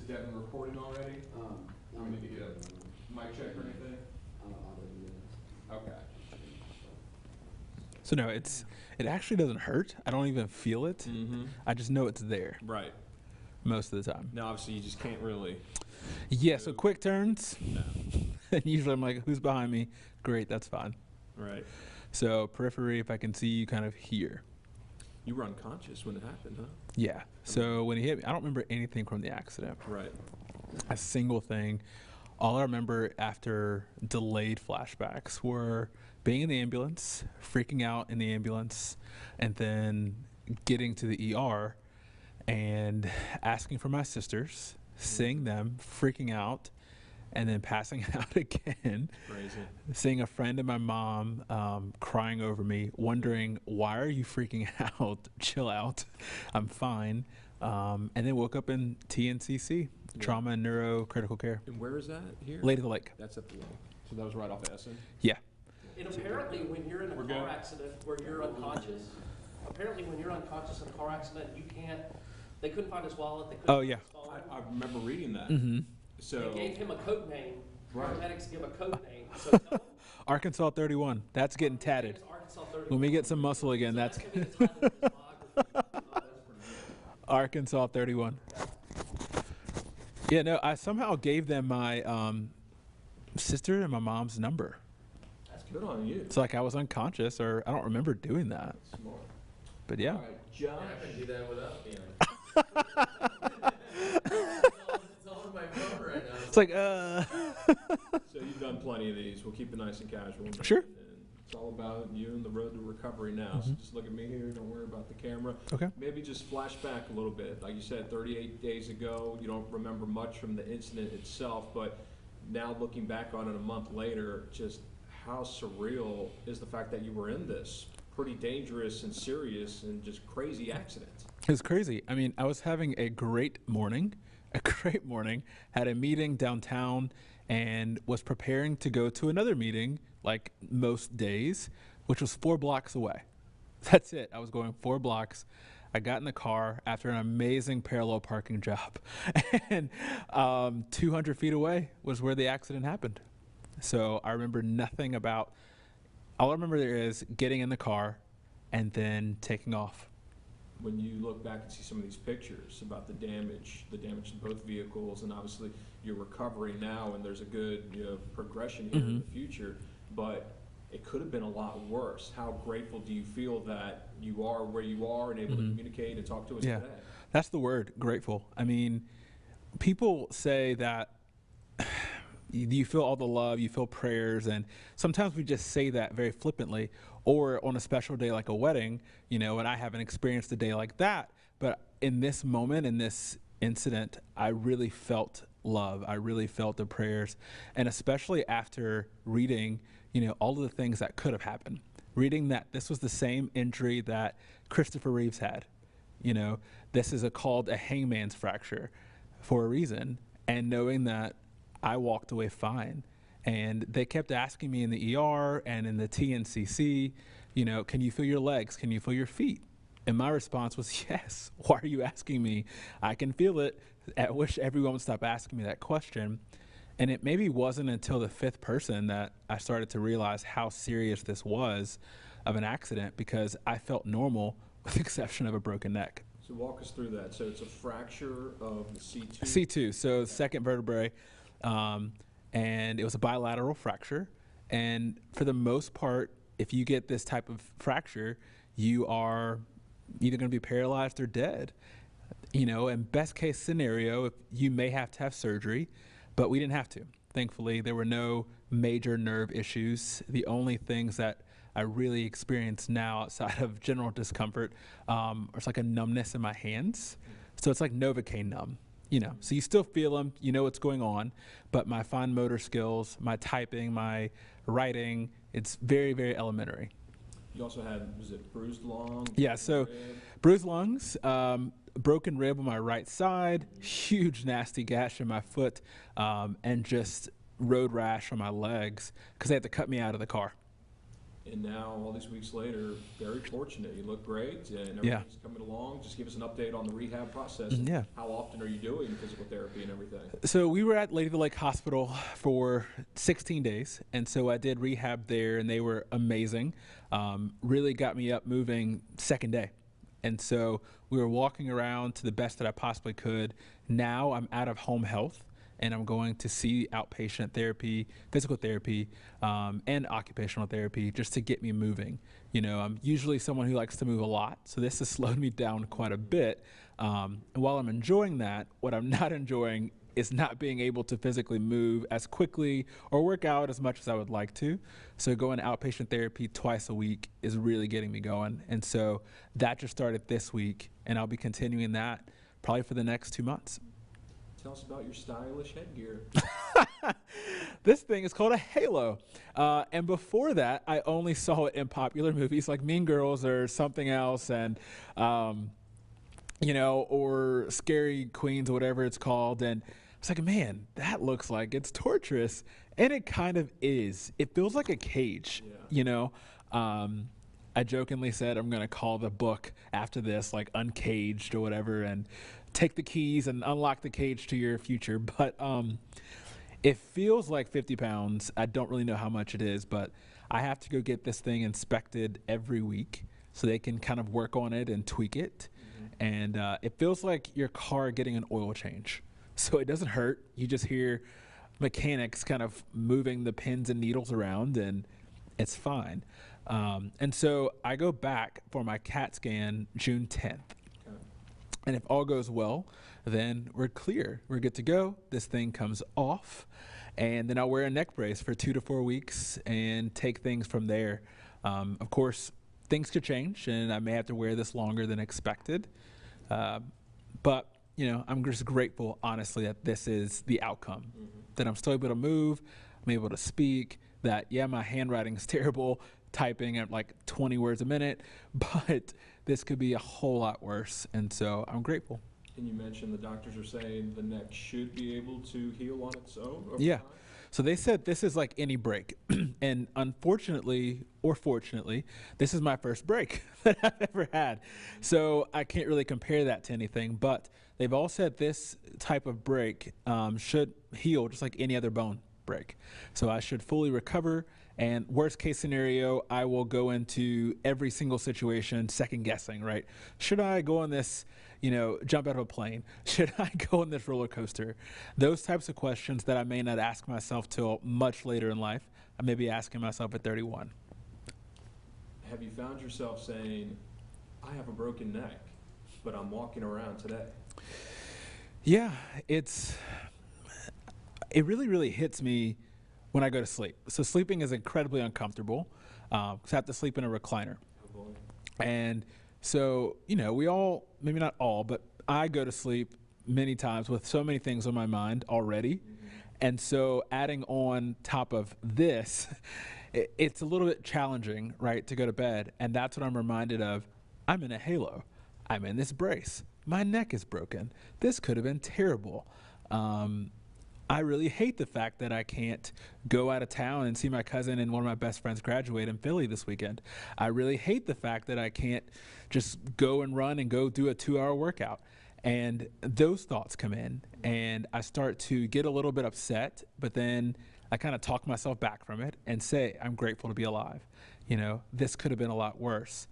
Devin recording already? Do we need to get a mic check or anything? Okay. So no, it actually doesn't hurt. I don't even feel it. I just know it's there. Right. Most of the time. Now, obviously, you just can't really. Yeah, so quick turns. No. And usually I'm like, who's behind me? Great, that's fine. Right. So periphery, if I can see you kind of here. You were unconscious when it happened, huh? Yeah. So when he hit me, I don't remember anything from the accident. Right. A single thing. All I remember after delayed flashbacks were being in the ambulance, freaking out in the ambulance, and then getting to the ER and asking for my sisters, seeing them, freaking out, and then passing out again. Crazy. Seeing a friend and my mom crying over me, wondering, why are you freaking out? Chill out. I'm fine. And then woke up in TNCC, trauma and neuro critical care. And where is that here? Lady of the Lake. That's at the lake. So that was right off of Essen? Yeah. And apparently when you're in a car accident where you're unconscious, in a car accident, you can't, they couldn't find his wallet, they couldn't find his phone. I remember reading that. So they gave him a code name. Right. Paramedics give a code name. So tell them, Arkansas 31. That's getting tatted. Arkansas 31. When we get some muscle again, So that's gonna be the title of his biography. Arkansas 31. Yeah, no, I somehow gave them my sister and my mom's number. That's good on you. It's like I was unconscious, or I don't remember doing that. Smart. But yeah. All right, Josh. I can do that without being. It's all on my phone right now. It's like, So you've done plenty of these. We'll keep it nice and casual. Sure. And it's all about you and the road to recovery now. So just look at me here. Don't worry about the camera. Okay. Maybe just flash back a little bit. Like you said, 38 days ago, you don't remember much from the incident itself, but now looking back on it a month later, just how surreal is the fact that you were in this pretty dangerous and serious and just crazy accident? It's crazy. I mean, I was having a great morning, had a meeting downtown, and was preparing to go to another meeting, like most days, which was 4 blocks away. That's it. I was going 4 blocks. I got in the car after an amazing parallel parking job, and 200 feet away was where the accident happened. So I remember nothing about, all I remember there is getting in the car and then taking off. When you look back and see some of these pictures about the damage to both vehicles, and obviously you're recovering now and there's a good progression here in the future, but it could have been a lot worse. How grateful do you feel that you are where you are and able to communicate and talk to us today? That's the word, grateful. I mean, people say that you feel all the love, you feel prayers, and sometimes we just say that very flippantly, or on a special day like a wedding, and I haven't experienced a day like that, but in this moment, in this incident, I really felt love. I really felt the prayers, and especially after reading, all of the things that could have happened. Reading that this was the same injury that Christopher Reeves had. This is called a hangman's fracture for a reason, and knowing that I walked away fine. And they kept asking me in the ER and in the TNCC, can you feel your legs? Can you feel your feet? And my response was, yes. Why are you asking me? I can feel it. I wish everyone would stop asking me that question. And it maybe wasn't until the 5th person that I started to realize how serious this was of an accident, because I felt normal with the exception of a broken neck. So walk us through that. So it's a fracture of the C2? C2, so second vertebrae. And it was a bilateral fracture. And for the most part, if you get this type of fracture, you are either going to be paralyzed or dead. In best case scenario, you may have to have surgery, but we didn't have to. Thankfully, there were no major nerve issues. The only things that I really experience now outside of general discomfort is like a numbness in my hands. So it's like Novocaine numb. So you still feel them, what's going on, but my fine motor skills, my typing, my writing, it's very, very elementary. You also had, was it bruised lungs? Yeah, so bruised lungs, broken rib on my right side, huge nasty gash in my foot, and just road rash on my legs because they had to cut me out of the car. And now, all these weeks later, very fortunate. You look great, and everything's coming along. Just give us an update on the rehab process. Yeah. How often are you doing physical therapy and everything? So we were at Lady of the Lake Hospital for 16 days, and so I did rehab there, and they were amazing. Really got me up moving second day. And so we were walking around to the best that I possibly could. Now I'm out of home health, and I'm going to see outpatient therapy, physical therapy, and occupational therapy just to get me moving. You know, I'm usually someone who likes to move a lot, so this has slowed me down quite a bit. And while I'm enjoying that, what I'm not enjoying is not being able to physically move as quickly or work out as much as I would like to. So going to outpatient therapy twice a week is really getting me going. And so that just started this week, and I'll be continuing that probably for the next 2 months. Tell us about your stylish headgear. This thing is called a halo. And before that, I only saw it in popular movies like Mean Girls or something else, and you know, or Scary Queens or whatever it's called. And it's like, man, that looks like it's torturous. And it kind of is. It feels like a cage, you know. I jokingly said I'm going to call the book after this, like Uncaged or whatever, and take the keys and unlock the cage to your future. But it feels like 50 pounds. I don't really know how much it is, but I have to go get this thing inspected every week so they can kind of work on it and tweak it. And it feels like your car getting an oil change. So it doesn't hurt. You just hear mechanics kind of moving the pins and needles around, and it's fine. And so I go back for my CAT scan June 10th. Okay. And if all goes well, then we're clear. We're good to go. This thing comes off. And then I'll wear a neck brace for 2 to 4 weeks and take things from there. Of course, things could change, and I may have to wear this longer than expected. But, you know, I'm just grateful, honestly, that this is the outcome, that I'm still able to move, I'm able to speak, that, yeah, my handwriting is terrible, typing at like 20 words a minute, but this could be a whole lot worse. And so I'm grateful. And you mentioned the doctors are saying the neck should be able to heal on its own over Yeah. time? So they said this is like any break. And unfortunately, or fortunately, this is my first break that I've ever had. So I can't really compare that to anything, but they've all said this type of break should heal just like any other bone break. So I should fully recover, and worst case scenario, I will go into every single situation second guessing, right? Should I go on this, you know, jump out of a plane? Should I go on this roller coaster? Those types of questions that I may not ask myself till much later in life, I may be asking myself at 31. Have you found yourself saying, I have a broken neck, but I'm walking around today? Yeah, it really, really hits me when I go to sleep. So sleeping is incredibly uncomfortable because I have to sleep in a recliner. Oh boy. And so, you know, we all, maybe not all, but I go to sleep many times with so many things on my mind already. And so adding on top of this, it's a little bit challenging, right, to go to bed. And that's what I'm reminded of. I'm in a halo. I'm in this brace. My neck is broken. This could have been terrible. I really hate the fact that I can't go out of town and see my cousin and one of my best friends graduate in Philly this weekend. I really hate the fact that I can't just go and run and go do a 2-hour workout. And those thoughts come in, and I start to get a little bit upset, but then I kind of talk myself back from it and say, I'm grateful to be alive. You know, this could have been a lot worse.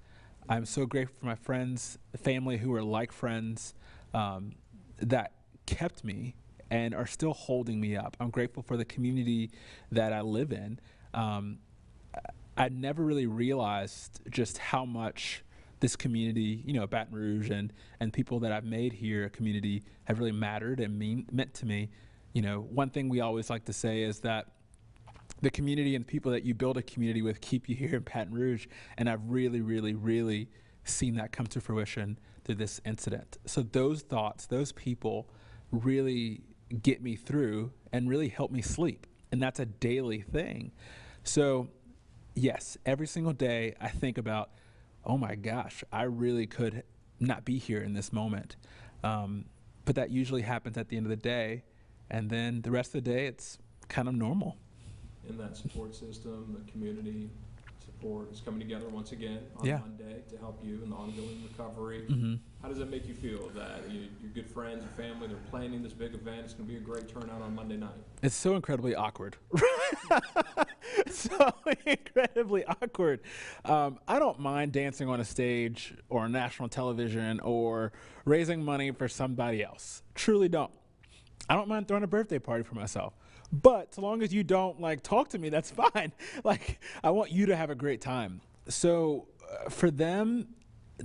I'm so grateful for my friends, family who are like friends that kept me and are still holding me up. I'm grateful for the community that I live in. I never really realized just how much this community, you know, Baton Rouge and people that I've made here, a community, have really mattered and meant to me. You know, one thing we always like to say is that the community and people that you build a community with keep you here in Baton Rouge, and I've really, really, really seen that come to fruition through this incident. So those thoughts, those people really get me through and really help me sleep, and that's a daily thing. So yes, every single day I think about, oh my gosh, I really could not be here in this moment. But that usually happens at the end of the day, and then the rest of the day it's kind of normal. In that support system, the community support is coming together once again on Yeah. Monday to help you in the ongoing recovery. Mm-hmm. How does that make you feel that your good friends and family, they're planning this big event? It's going to be a great turnout on Monday night. It's so incredibly awkward. So incredibly awkward. I don't mind dancing on a stage or on national television or raising money for somebody else. Truly don't. I don't mind throwing a birthday party for myself. But so long as you don't like talk to me, that's fine. Like, I want you to have a great time. So for them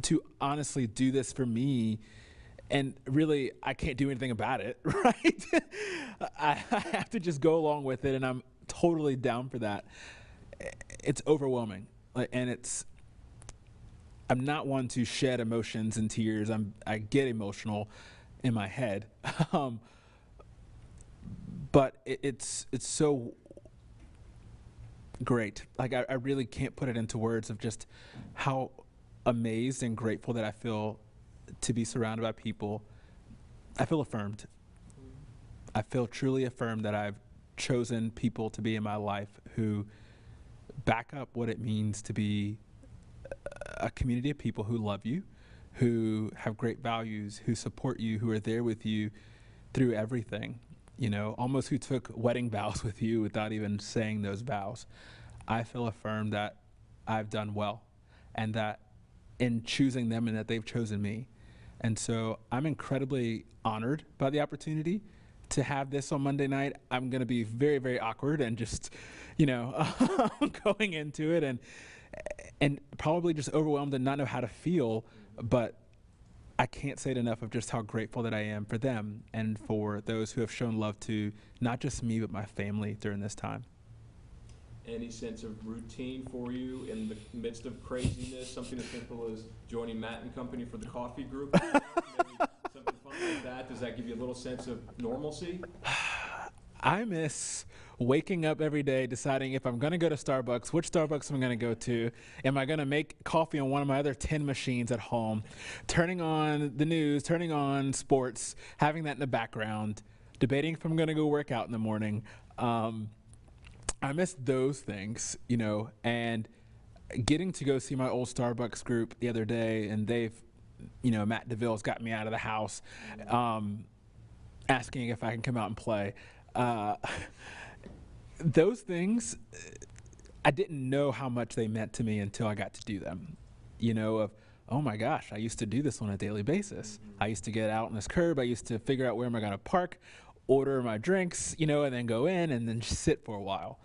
to honestly do this for me, and really I can't do anything about it, right? I have to just go along with it, and I'm totally down for that. It's overwhelming, and I'm not one to shed emotions and tears. I get emotional in my head. But it's so great. Like, I really can't put it into words of just how amazed and grateful that I feel to be surrounded by people. I feel affirmed. I feel truly affirmed that I've chosen people to be in my life who back up what it means to be a community of people who love you, who have great values, who support you, who are there with you through everything. You know, almost who took wedding vows with you without even saying those vows. I feel affirmed that I've done well, and that in choosing them and that they've chosen me. And so I'm incredibly honored by the opportunity to have this on Monday night. I'm going to be very, very awkward and just, going into it and probably just overwhelmed and not know how to feel, but I can't say it enough of just how grateful that I am for them and for those who have shown love to not just me, but my family during this time. Any sense of routine for you in the midst of craziness? Something as simple as joining Matt and company for the coffee group? Maybe something fun like that. Does that give you a little sense of normalcy? I miss waking up every day deciding if I'm going to go to Starbucks, which Starbucks am I going to go to? Am I going to make coffee on one of my other 10 machines at home? Turning on the news, turning on sports, having that in the background, debating if I'm going to go work out in the morning. I miss those things, and getting to go see my old Starbucks group the other day, and Matt DeVille's got me out of the house, asking if I can come out and play. Those things, I didn't know how much they meant to me until I got to do them. Oh my gosh, I used to do this on a daily basis. I used to get out on this curb. I used to figure out where am I going to park, order my drinks, and then go in and then just sit for a while.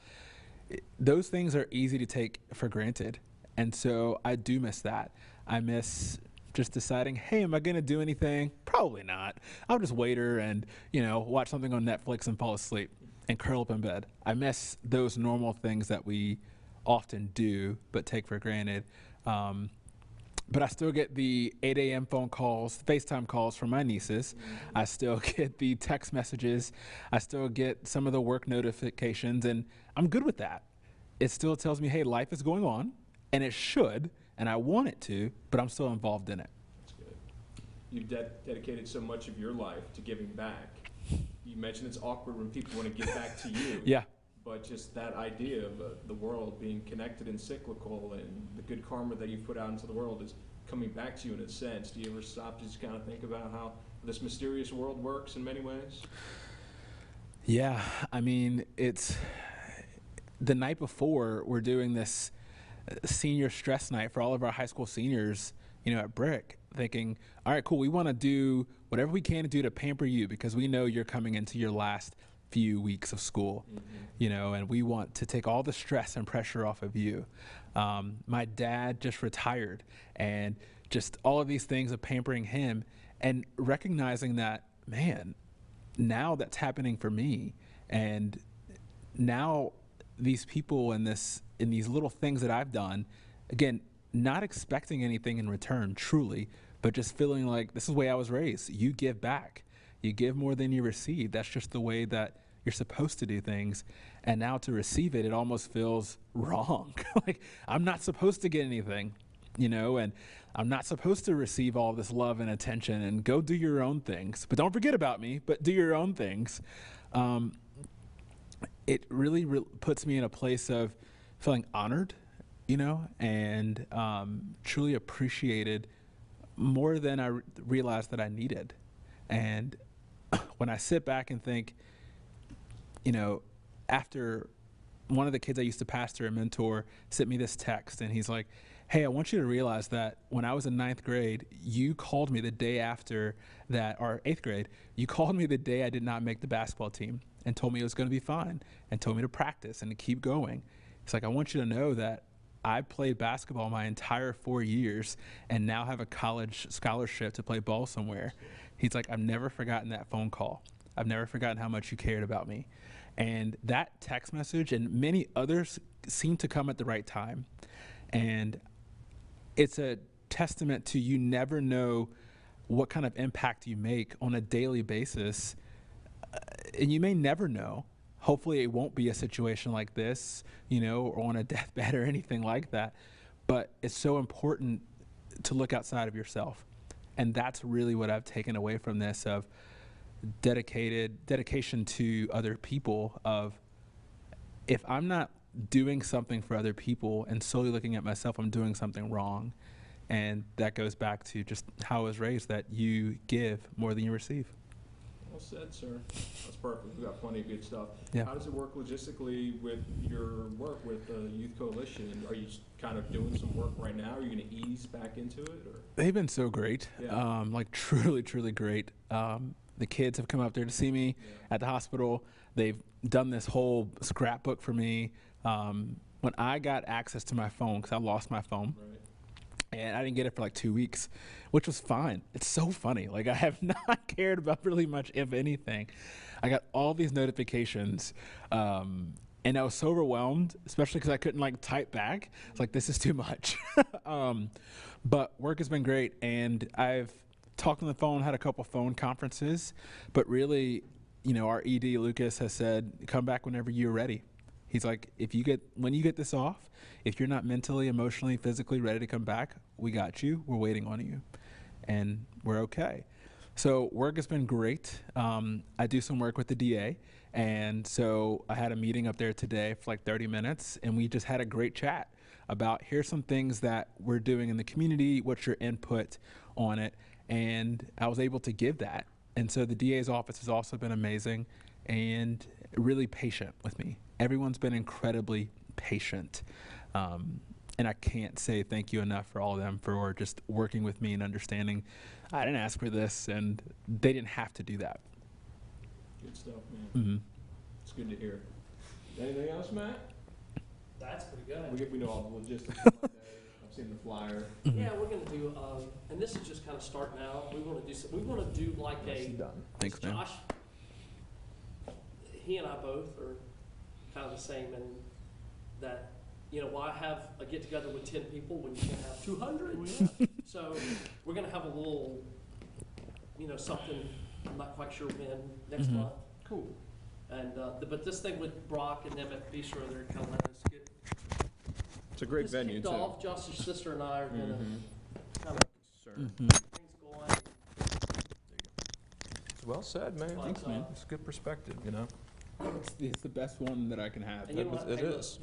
Those things are easy to take for granted. And so I do miss that. I miss just deciding, hey, am I going to do anything? Probably not. I'll just wait her and, watch something on Netflix and fall asleep and curl up in bed. I miss those normal things that we often do but take for granted. But I still get the 8 a.m. phone calls, FaceTime calls from my nieces. I still get the text messages. I still get some of the work notifications, and I'm good with that. It still tells me, hey, life is going on, and it should, and I want it to, but I'm still involved in it. That's good. You've dedicated so much of your life to giving back. You mentioned it's awkward when people want to give back to you. Yeah. But just that idea of the world being connected and cyclical, and the good karma that you put out into the world is coming back to you in a sense. Do you ever stop to just kind of think about how this mysterious world works in many ways? Yeah. I mean, it's the night before we're doing this senior stress night for all of our high school seniors, at Brick, thinking, all right, cool. We want to do whatever we can to do to pamper you because we know you're coming into your last few weeks of school, and we want to take all the stress and pressure off of you. My dad just retired, and just all of these things of pampering him and recognizing that, man, now that's happening for me. And now these people in these little things that I've done, again, not expecting anything in return, truly, but just feeling like this is the way I was raised. You give back. You give more than you receive. That's just the way that you're supposed to do things. And now to receive it, it almost feels wrong. Like I'm not supposed to get anything, and I'm not supposed to receive all this love and attention and go do your own things. But don't forget about me, but do your own things. It really puts me in a place of feeling honored you know, and truly appreciated more than I realized that I needed. And when I sit back and think, you know, after one of the kids I used to pastor and mentor sent me this text, and he's like, hey, I want you to realize that when I was in 9th grade, you called me the day after that, or 8th grade, you called me the day I did not make the basketball team and told me it was going to be fine and told me to practice and to keep going. It's like, I want you to know that I played basketball my entire 4 years and now have a college scholarship to play ball somewhere. He's like, I've never forgotten that phone call. I've never forgotten how much you cared about me. And that text message and many others seem to come at the right time. And it's a testament to, you never know what kind of impact you make on a daily basis. And you may never know. Hopefully it won't be a situation like this, you know, or on a deathbed or anything like that. But it's so important to look outside of yourself. And that's really what I've taken away from this, of dedication to other people, of if I'm not doing something for other people and solely looking at myself, I'm doing something wrong. And that goes back to just how I was raised, that you give more than you receive. Well said, sir. That's perfect. We've got plenty of good stuff. Yeah. How does it work logistically with your work with the Youth Coalition? Are you kind of doing some work right now? Are you going to ease back into it? Or? They've been so great, Yeah. like truly, truly great. The kids have come up there to see me at the hospital. They've done this whole scrapbook for me. When I got access to my phone, because I lost my phone, Right. and I didn't get it for like 2 weeks, which was fine. It's so funny. Like, I have not cared about really much, if anything. I got all these notifications, and I was so overwhelmed, especially because I couldn't like type back. It's like, this is too much. But work has been great, and I've talked on the phone, had a couple phone conferences, but really, you know, our ED Lucas has said, come back whenever you're ready. He's like, when you get this off, if you're not mentally, emotionally, physically ready to come back, we got you. We're waiting on you, and we're okay. So work has been great. I do some work with the DA, and so I had a meeting up there today for like 30 minutes, and we just had a great chat about, here's some things that we're doing in the community, what's your input on it, and I was able to give that. And so the DA's office has also been amazing and really patient with me. Everyone's been incredibly patient. And I can't say thank you enough for all of them for just working with me and understanding I didn't ask for this, and they didn't have to do that. Good stuff, man. Mm-hmm. It's good to hear. Anything else, Matt? That's pretty good. We know all the logistics of my day. I've seen the flyer. Mm-hmm. Yeah, we're gonna do, and this is just kind of starting out. We want to do like a. Done. Thanks, man. Josh, he and I both are kind of the same in that, you know, why have a get together with 10 people when you can have 200? So we're gonna have a little, you know, something. I'm not quite sure when, next Mhm. month. Cool. And but this thing with Brock and them at Bistro, they're kind of letting us get It's a great this venue, kicked too. off. Josh's sister and I are gonna Mhm. kind of Sir. Mm-hmm. get things going. Well said, man. Thanks, man. It's a good perspective, you know? It's the best one that I can have. And you know what? It Hey, look, is.